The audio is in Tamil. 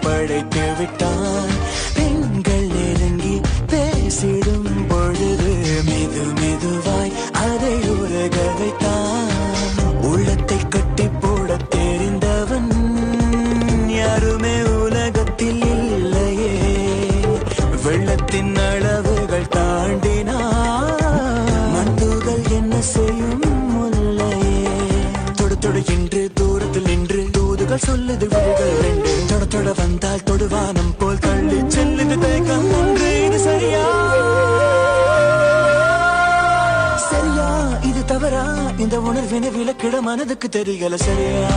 படைத்து விட்டான். பெண்கள் நெருங்கி பேசிடும் பொழுது மெது மெதுவாய் அதை உலக வைத்தான். உள்ளத்தை கட்டி போட தெரிந்தவன் யாருமே உலகத்தில் இல்லையே. வெள்ளத்தின் அளவுகள் தாண்டினான், மண்ணுகள் என்ன செய்யும் முல்லையே. தொடு தொடு என்று தூரத்தில் நின்று தூதுகள் சொல்லுது விழிகள் ரெண்டு. தொட தொட வந்தால் தொடுவானம் போல் தள்ளி செல்லுது தேக்கம் ஒன்று. இது சரியா சரியா இது தவறா? இந்த உணர்வினை விளக்கிட மனதுக்கு தெரியல சரியா.